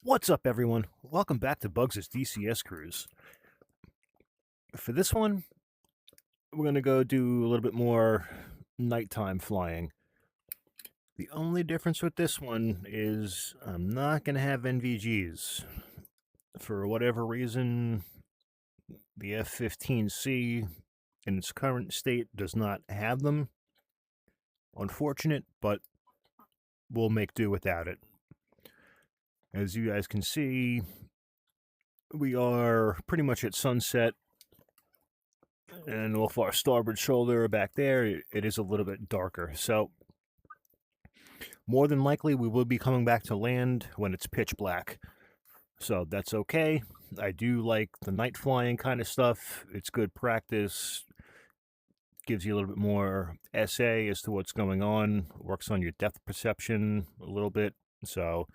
What's up, everyone? Welcome back to Bugs' DCS cruise. For this one, we're going to go do a little bit more nighttime flying. The only difference with this one is I'm not going to have NVGs. For whatever reason, the F-15C in its current state does not have them. Unfortunate, but we'll make do without it. As you guys can see, we are pretty much at sunset, and off our starboard shoulder back there, it is a little bit darker. So, more than likely, we will be coming back to land when it's pitch black. So, that's okay. I do like the night flying kind of stuff. It's good practice. Gives you a little bit more SA as to what's going on. Works on your depth perception a little bit. So,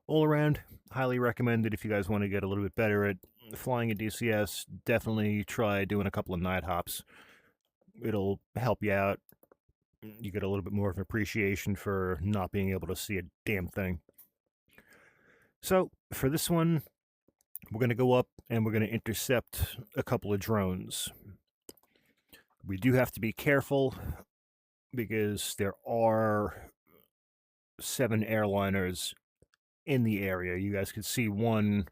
all around, highly recommended if you guys want to get a little bit better at flying a DCS. Definitely try doing a couple of night hops. It'll help you out. You get a little bit more of an appreciation for not being able to see a damn thing. So, for this one, we're going to go up and we're going to intercept a couple of drones. We do have to be careful because there are 7 airliners in the area. You guys can see one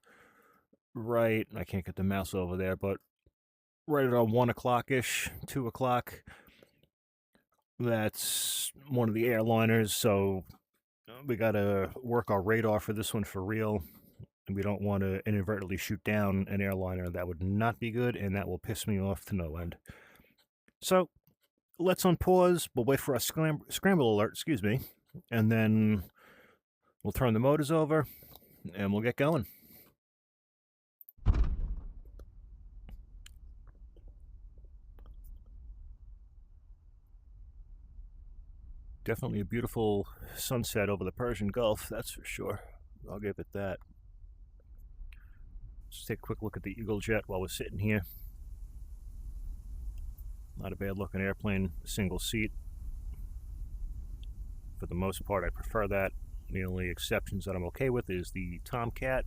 right, I can't get the mouse over there, but right around 1 o'clock-ish, 2 o'clock. That's one of the airliners, so we gotta work our radar for this one for real. We don't want to inadvertently shoot down an airliner. That would not be good, and that will piss me off to no end. So, let's unpause. We'll wait for a scramble alert, excuse me, and then we'll turn the motors over, and we'll get going. Definitely a beautiful sunset over the Persian Gulf, that's for sure. I'll give it that. Let's take a quick look at the Eagle Jet while we're sitting here. Not a bad looking airplane, single seat. For the most part, I prefer that. The only exceptions that I'm okay with is the Tomcat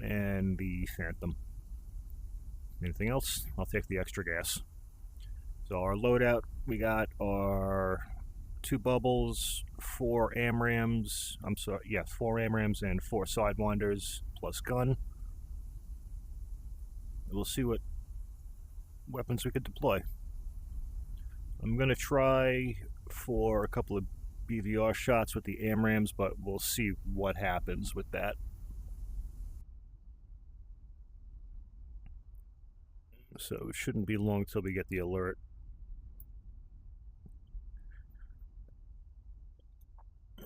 and the Phantom. Anything else? I'll take the extra gas. So our loadout, we got our 2 bubbles, 4 AMRAAMs, 4 AMRAAMs and 4 Sidewinders plus gun. We'll see what weapons we could deploy. I'm going to try for a couple of BVR shots with the AMRAAMs, but we'll see what happens with that. So it shouldn't be long till we get the alert.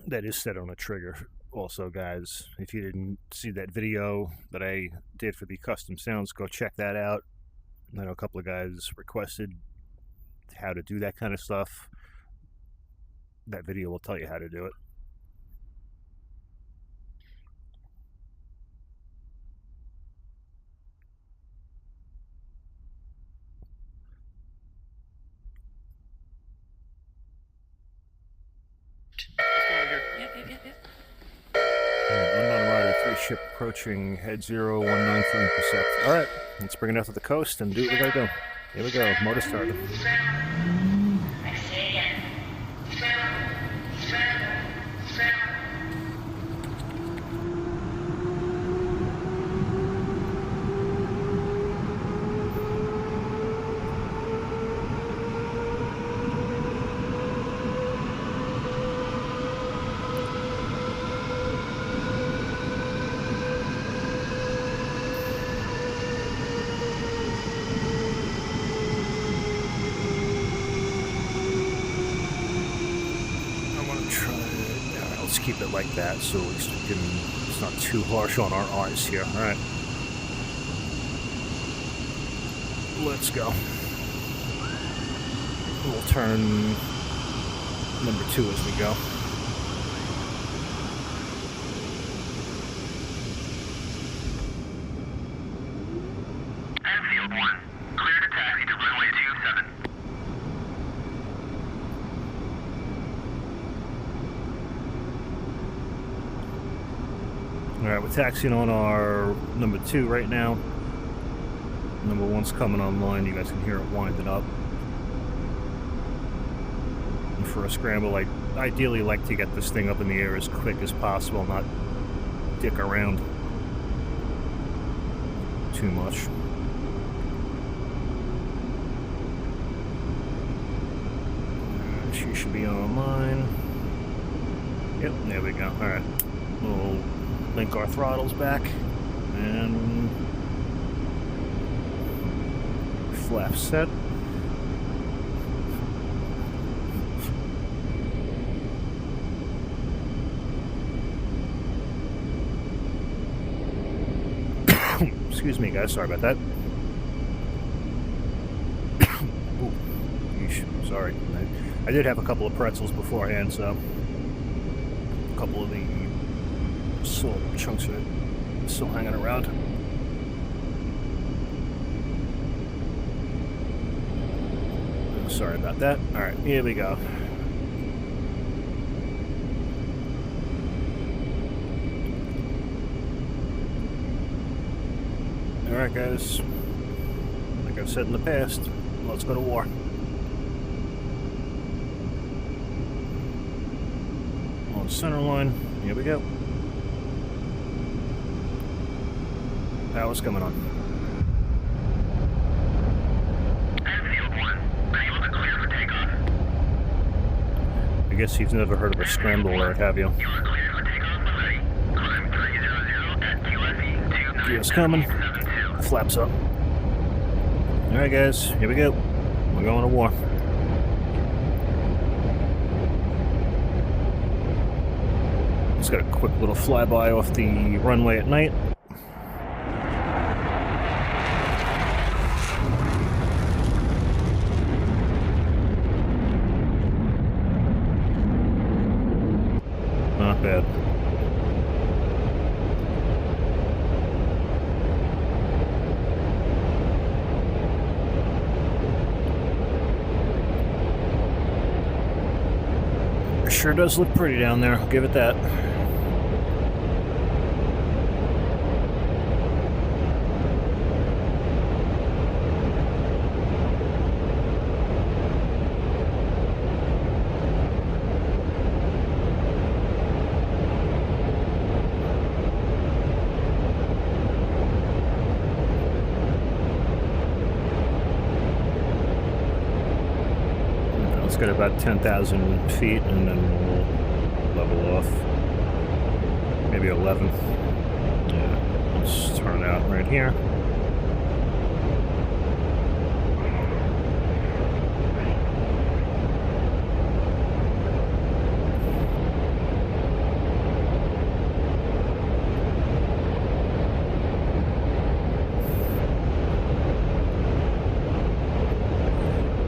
That is set on a trigger. Also, guys, if you didn't see that video that I did for the custom sounds, go check that out. I know a couple of guys requested how to do that kind of stuff. That video will tell you how to do it. Unknown rider, 3 ship approaching, head 019 for intercept. Alright, let's bring it out to the coast and do what we gotta do. Here we go, motor started. Keep it like that, so at least we can, it's not too harsh on our eyes here. Alright. Let's go. We'll turn number 2 as we go. Enfield 1, clear to taxi to runway 27. Alright, we're taxiing on our number 2 right now. Number 1's coming online. You guys can hear it winding up. And for a scramble, I'd ideally like to get this thing up in the air as quick as possible, not dick around too much. She should be online. Yep, there we go. Alright. We'll link our throttles back and flap set. Excuse me, guys. Sorry about that. Ooh, yeesh, sorry. I did have a couple of pretzels beforehand, so a couple of the salt chunks are still hanging around. Sorry about that. Alright, here we go. Alright guys, like I've said in the past, let's go to war. On center line, here we go. Power's coming on. Enfield 1, able to clear for takeoff. I guess you've never heard of a scramble alert, have you? You are cleared for takeoff when ready. Climb 300 at QFE 29. Gear's coming. Flaps up. Alright guys, here we go. We're going to war. Just got a quick little flyby off the runway at night. Not bad. It sure does look pretty down there, I'll give it that. Let's get about 10,000 feet and then we'll level off. Maybe 11. Yeah, let's turn out right here.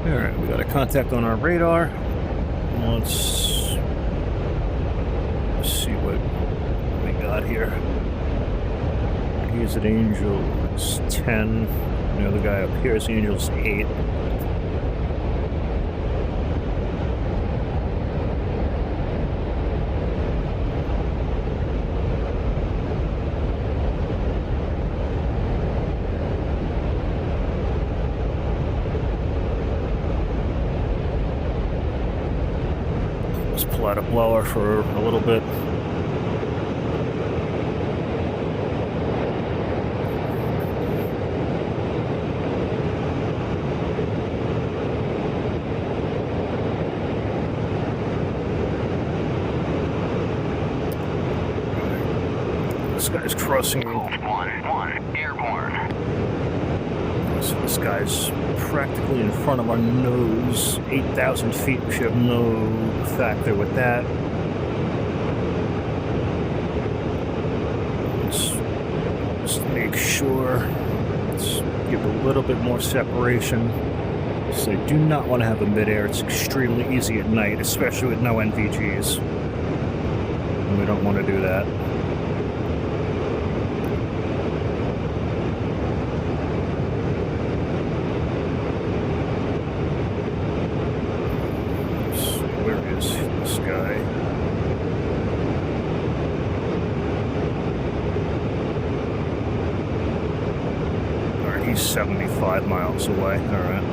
Alright, we got a contact on our radar. Let's see what we got here. He's at Angel's 10. The other guy up here is Angel's 8. Pull out a blower for a little bit. This guy's crossing. Hold 1-1, airborne. So this guy's practically in front of our nose. 8,000 feet. We should have no factor with that. Let's just make sure. Let's give a little bit more separation. So I do not want to have a midair. It's extremely easy at night, especially with no NVGs. And we don't want to do that. This guy. 75 miles away. All right.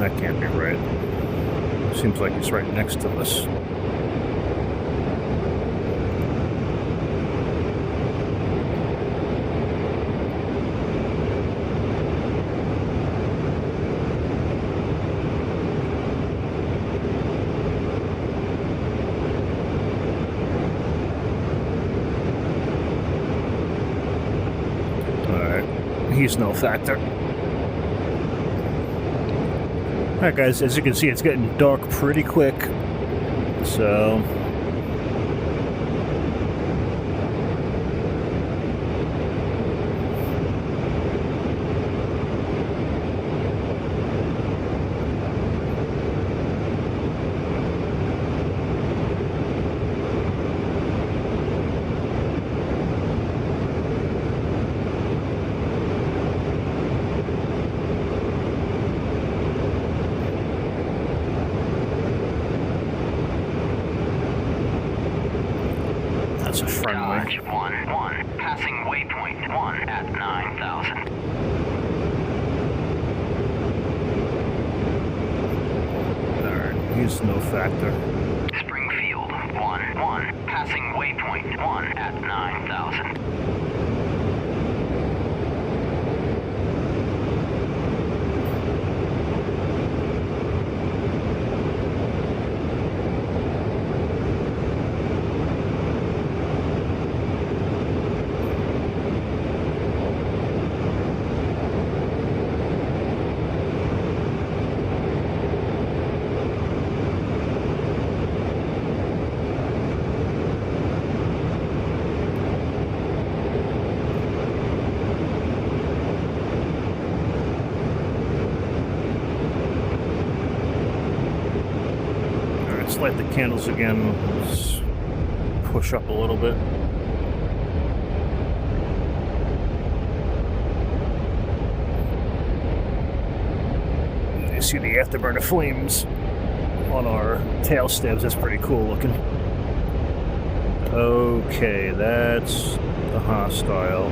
That can't be right. Seems like he's right next to us. Alright, he's no factor. Alright guys, as you can see, it's getting dark pretty quick, so... That's a friendly. Dodge 1-1, passing waypoint 1 at 9,000. Alright, he's no factor. Springfield 1-1, passing waypoint 1 at 9,000. Let's light the candles again. Let's push up a little bit. You see the afterburner flames on our tail stabs. That's pretty cool looking. Okay, that's the hostile.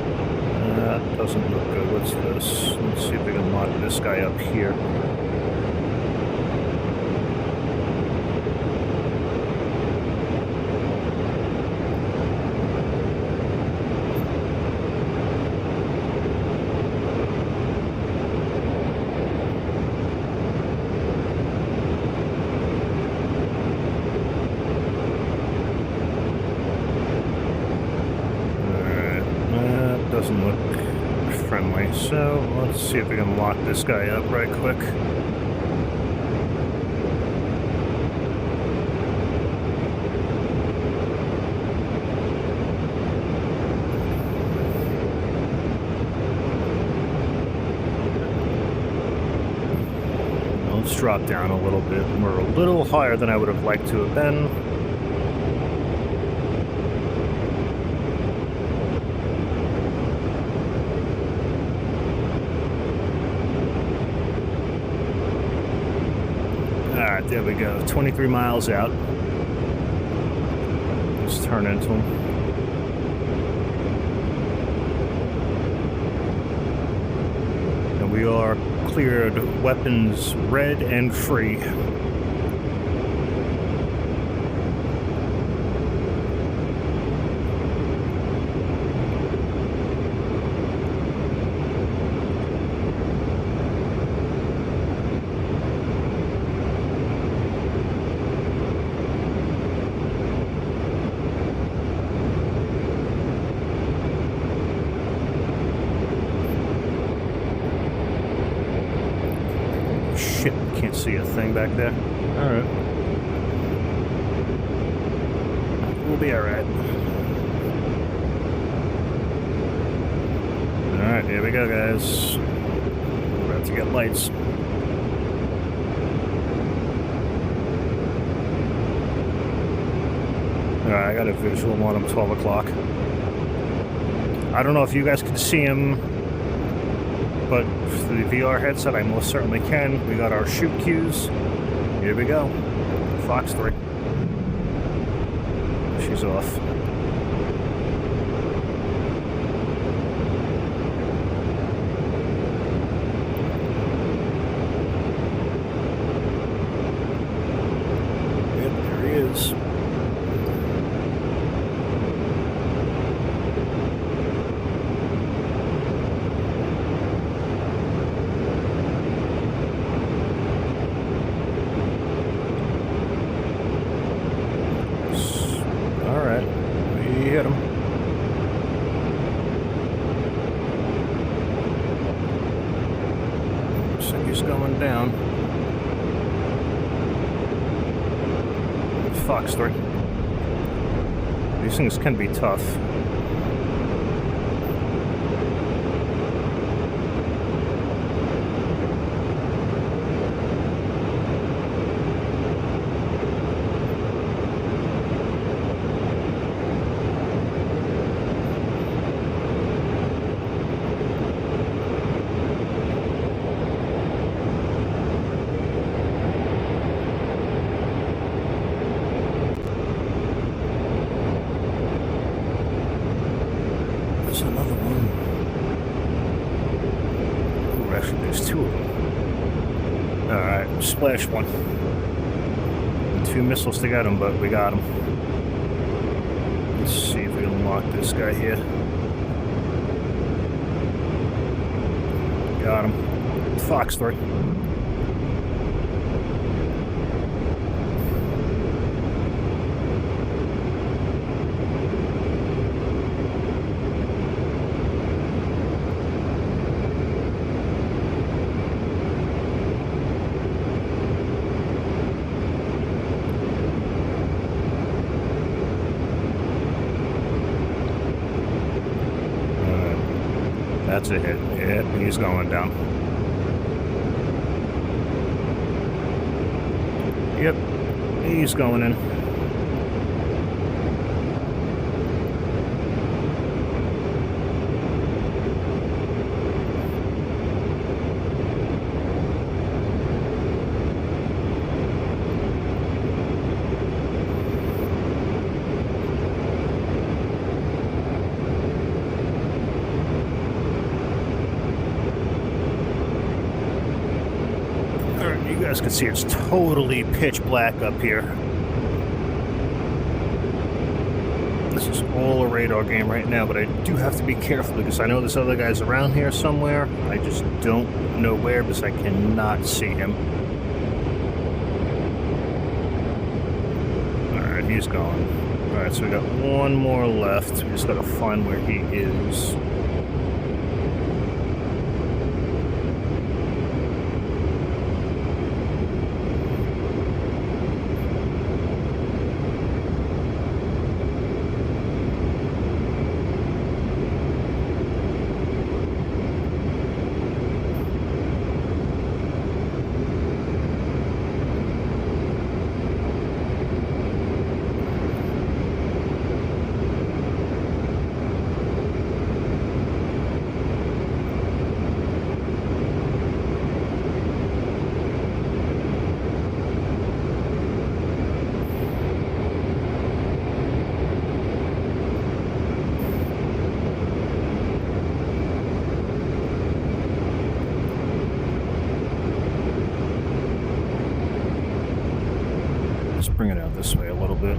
That doesn't look good. What's this? Let's see if we can lock this guy up here. Doesn't look friendly, so let's see if we can lock this guy up right quick. Let's drop down a little bit. We're a little higher than I would have liked to have been. Alright, there we go. 23 miles out. Let's turn into them. And we are cleared weapons red and free. Shit, can't see a thing back there. Alright. We'll be alright. Alright, here we go, guys. We're about to get lights. Alright, I got a visual on him, 12 o'clock. I don't know if you guys can see him, but for the VR headset, I most certainly can. We got our shoot cues. Here we go. Fox 3. she's off. Yep, there he is. Alright, we hit him. Looks like he's going down. Fox 3. These things can be tough. There's another one. Ooh, actually, there's two of them. Alright, splash one. 2 missiles to get him, but we got him. Let's see if we can lock this guy here. Got him. Fox 3. That's a hit. Yeah, he's going down. Yep, he's going in. You guys can see it's totally pitch black up here. This is all a radar game right now, but I do have to be careful because I know this other guy's around here somewhere. I just don't know where because I cannot see him. Alright, he's gone. Alright, so we got one more left. We just gotta find where he is. Bring it out this way a little bit.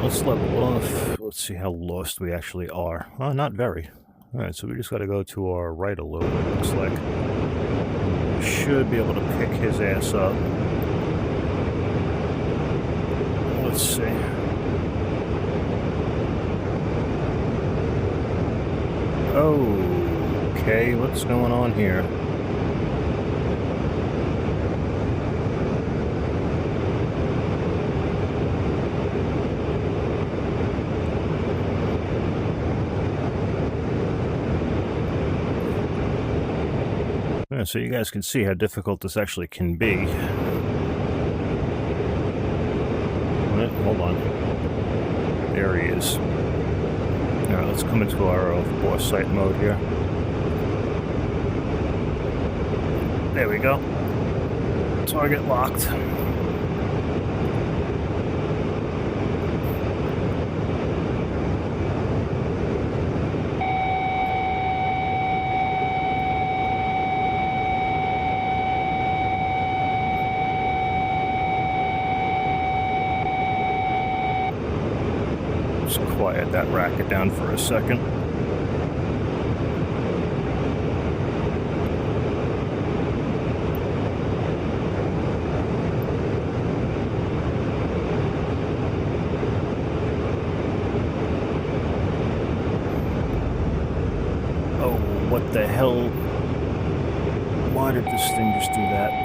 Let's level off. let's see how lost we actually are. Oh, not very. Alright, so we just got to go to our right a little bit, looks like. We should be able to pick his ass up. Let's see. Okay, what's going on here? Yeah, so you guys can see how difficult this actually can be. Hold on. There he is. Alright, let's come into our boss sight mode here. There we go. Target locked. Just quiet that racket down for a second. Oh, what the hell? Why did this thing just do that?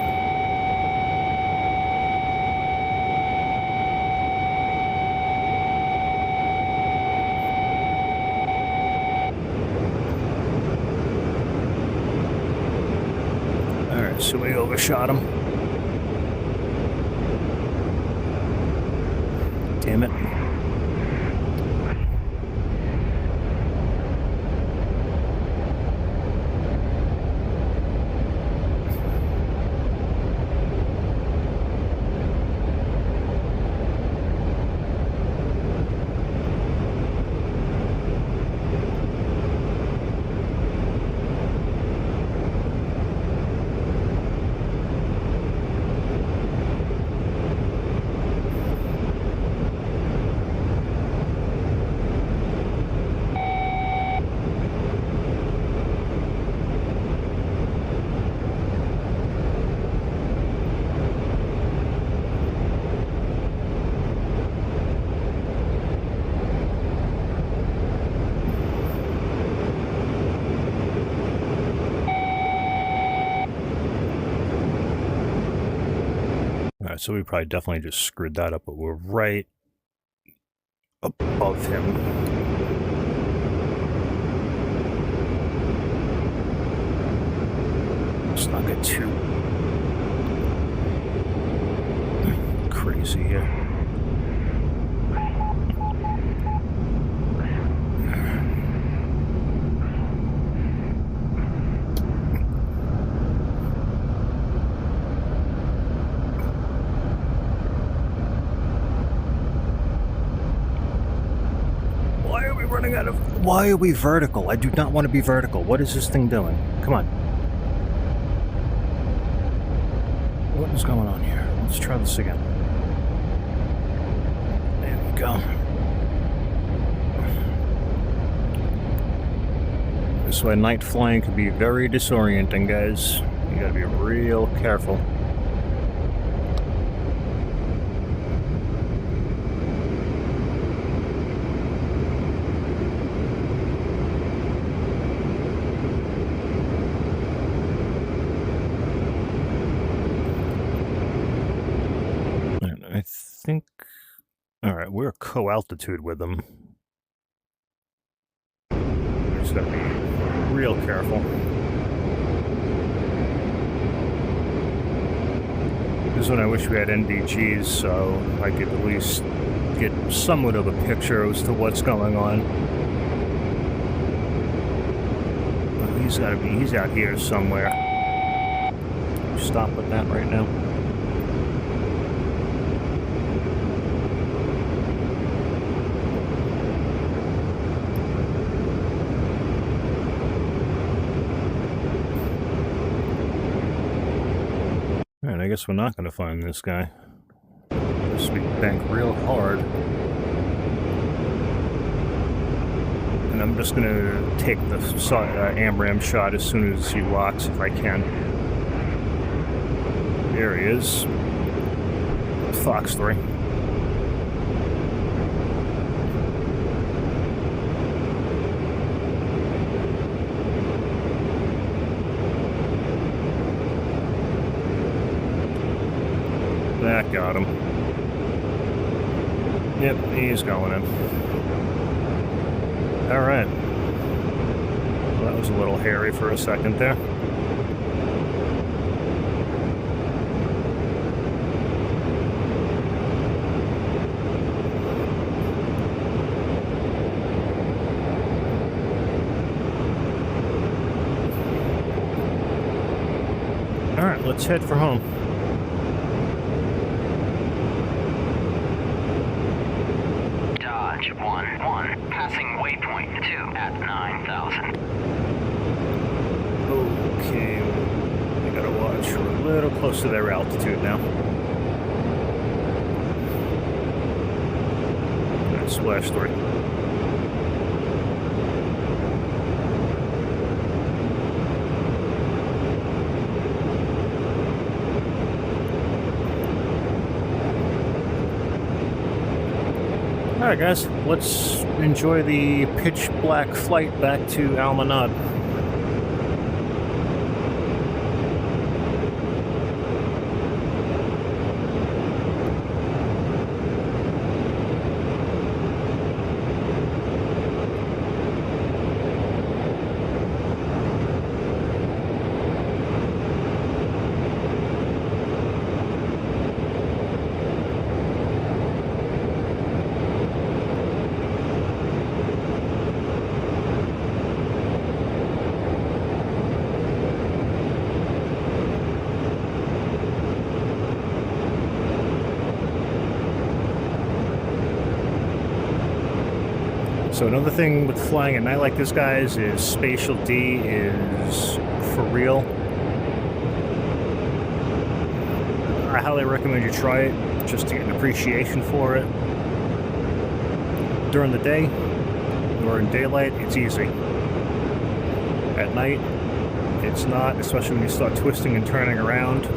So we overshot him. Damn it. Alright, so we probably definitely just screwed that up, but we're right above him. Let's not get too crazy here. Why are we vertical? I do not want to be vertical. What is this thing doing? Come on. What is going on here? Let's try this again. There we go. This way, night flying can be very disorienting, guys. You gotta be real careful. I think... Alright, we're co-altitude with them. We just gotta be real careful. This is when I wish we had NVGs, so I could at least get somewhat of a picture as to what's going on. Well, he's out here somewhere. Stop with that right now. Alright, I guess we're not going to find this guy. Unless we bank real hard. And I'm just going to take the AMRAAM shot as soon as he locks, if I can. There he is. Fox 3. That got him. Yep, he's going in. Alright. Well, that was a little hairy for a second there. Alright, let's head for home. Dodge 1-1, passing waypoint 2 at 9,000. Okay, we gotta watch. We're a little close to their altitude now. That's Splash 3. Alright guys, let's enjoy the pitch black flight back to Almanad. So another thing with flying at night like this, guys, is Spatial D is for real. I highly recommend you try it, just to get an appreciation for it. During the day, or in daylight, it's easy. At night, it's not, especially when you start twisting and turning around.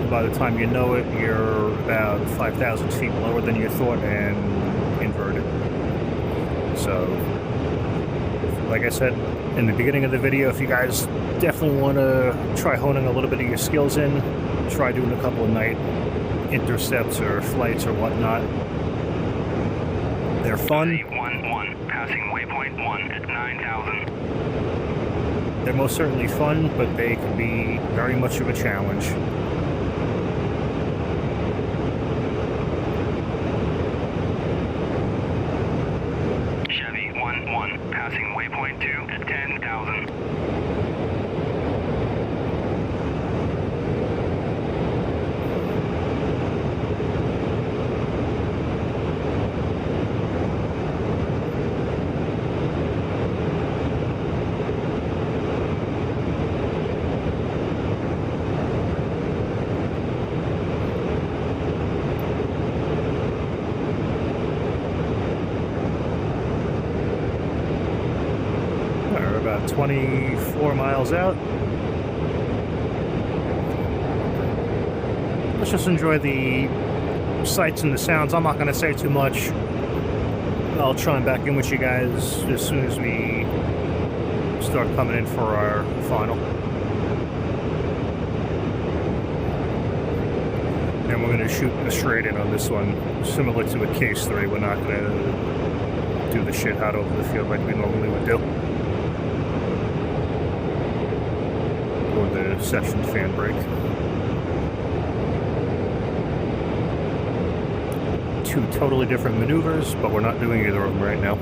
By the time you know it, you're about 5,000 feet lower than you thought and inverted. So, like I said in the beginning of the video, if you guys definitely want to try honing a little bit of your skills in, try doing a couple of night intercepts or flights or whatnot. They're fun. 1-1, passing waypoint 1 at 9,000. They're most certainly fun, but they can be very much of a challenge. Chevy 1-1, passing waypoint 2 at 10,000. We're about 24 miles out. Let's just enjoy the sights and the sounds. I'm not going to say too much. I'll try and back in with you guys as soon as we start coming in for our final. And we're going to shoot a straight in on this one, similar to a Case 3. We're not going to do the shit out over the field like we normally would do. Or the session fan brake. Two totally different maneuvers, but we're not doing either of them right now.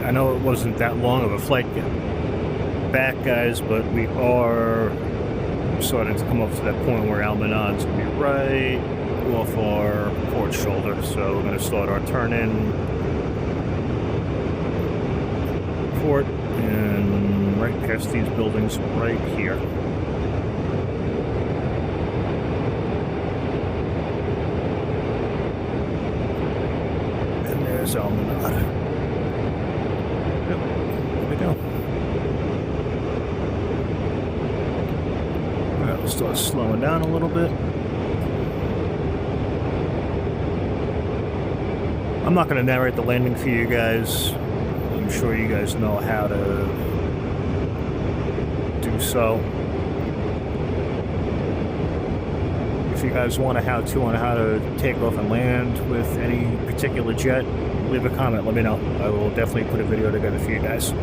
I know it wasn't that long of a flight back, guys, but we are starting to come up to that point where Almanon's going to be right off our port shoulder. So we're going to start our turn-in port and right past these buildings right here. And there's Almanon. Yep, there we go. Alright, we'll start slowing down a little bit. I'm not going to narrate the landing for you guys. I'm sure you guys know how to do so. If you guys want a how-to on how to take off and land with any particular jet, leave a comment, let me know. I will definitely put a video together for you guys.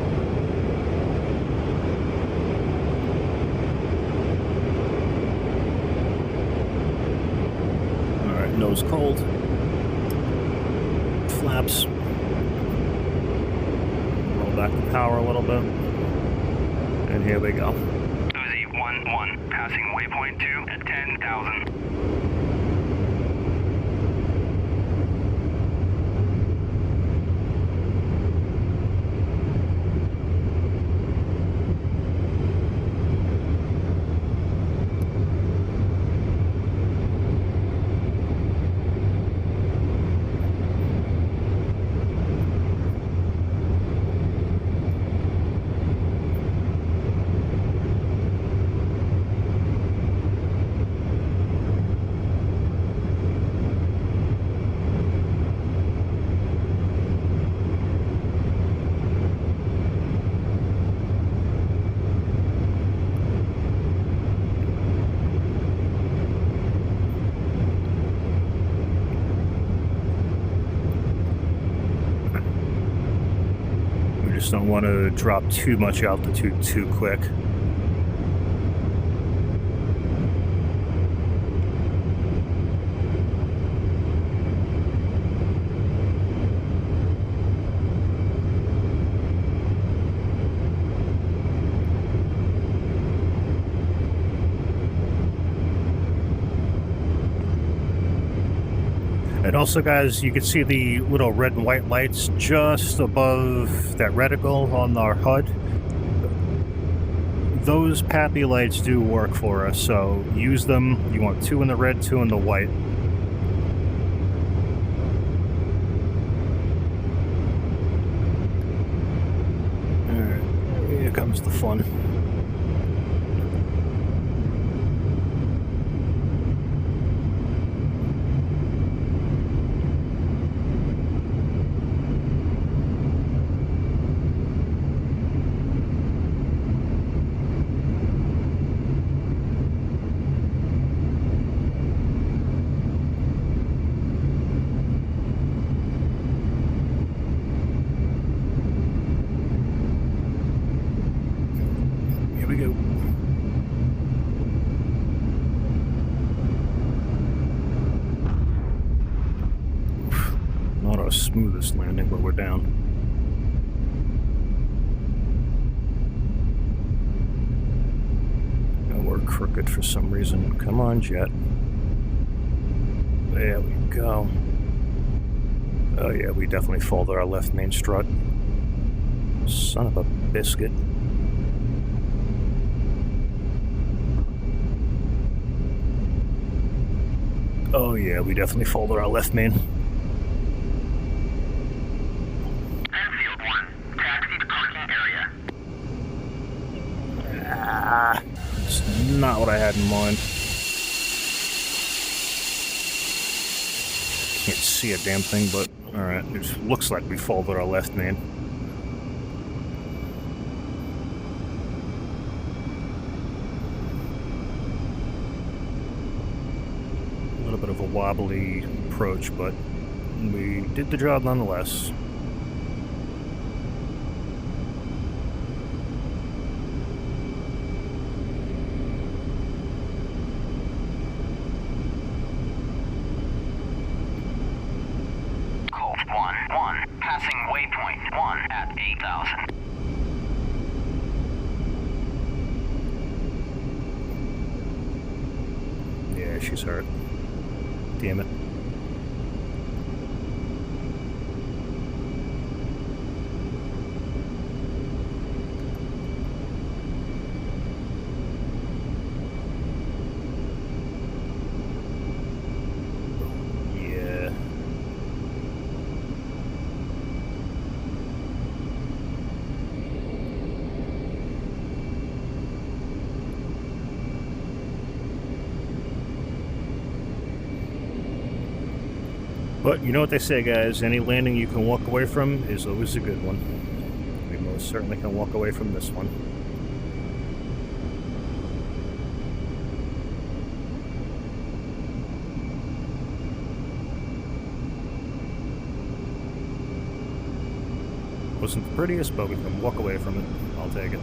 Alright, nose cold. Flaps. Roll back the power a little bit. And here we go. Uzi 1-1, passing waypoint 2 at 10,000. Just don't want to drop too much altitude too quick. And also, guys, you can see the little red and white lights just above that reticle on our HUD. Those PAPI lights do work for us, so use them. You want 2 in the red, 2 in the white. Alright, here comes the fun. We go. Not our smoothest landing, but we're down. And we're crooked for some reason. Come on, jet. There we go. Oh yeah, we definitely folded our left main strut. Son of a biscuit. Oh yeah, we definitely folded our left main. Enfield 1, taxi to parking area. Ah, it's not what I had in mind. Can't see a damn thing, but alright, it just looks like we folded our left main. A little bit of a wobbly approach, but we did the job nonetheless. Colt 1-1, passing waypoint 1 at at 8,000. Yeah, she's hurt. Damn it. Yeah. But you know what they say, guys, any landing you can walk away from is always a good one. We most certainly can walk away from this one. Wasn't the prettiest, but we can walk away from it. I'll take it.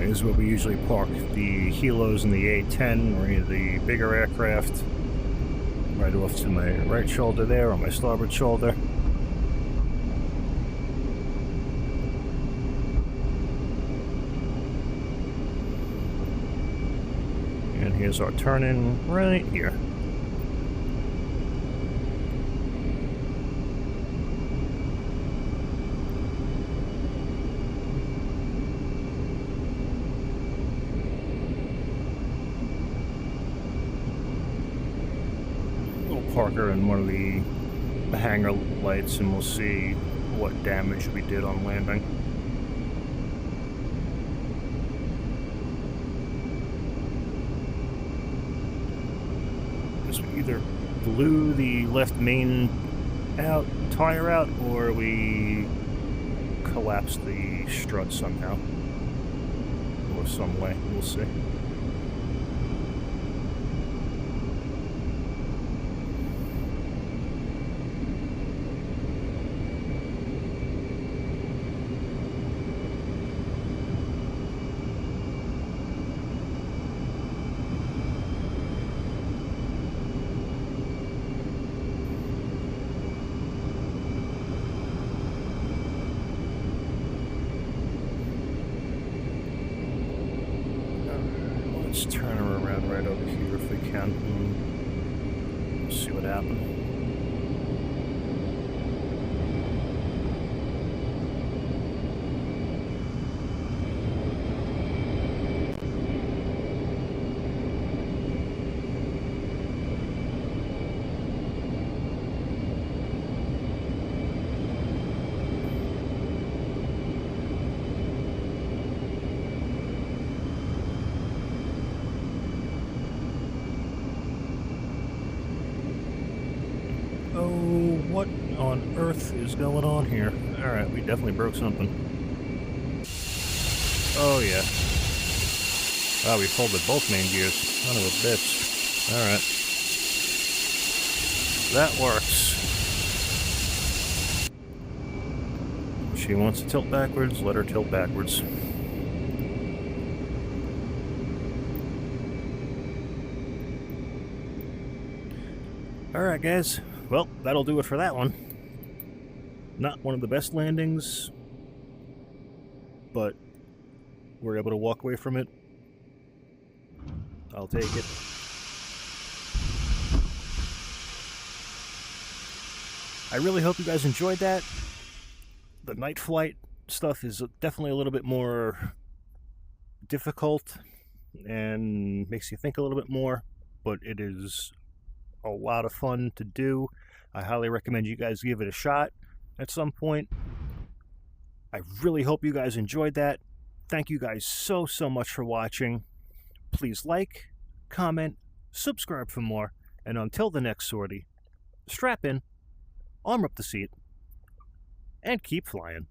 Is where we usually park the helos and the A-10 or any of the bigger aircraft. Right off to my right shoulder there, on my starboard shoulder. And here's our turn-in right here. Parker in one of the hangar lights, and we'll see what damage we did on landing. Because we either blew the left main tire out, or we collapsed the strut somehow, or some way. We'll see. Let's turn her around right over here if we can. See what happens. What on earth is going on here? Alright, we definitely broke something. Oh yeah. Oh, we folded both main gears. Son of a bitch. Alright. That works. She wants to tilt backwards, let her tilt backwards. Alright guys, well, that'll do it for that one. Not one of the best landings, but we're able to walk away from it. I'll take it. I really hope you guys enjoyed that. The night flight stuff is definitely a little bit more difficult and makes you think a little bit more, but it is a lot of fun to do. I highly recommend you guys give it a shot at some point. I really hope you guys enjoyed that. Thank you guys so much for watching. Please like, comment, subscribe for more, and until the next sortie, strap in, arm up the seat, and keep flying.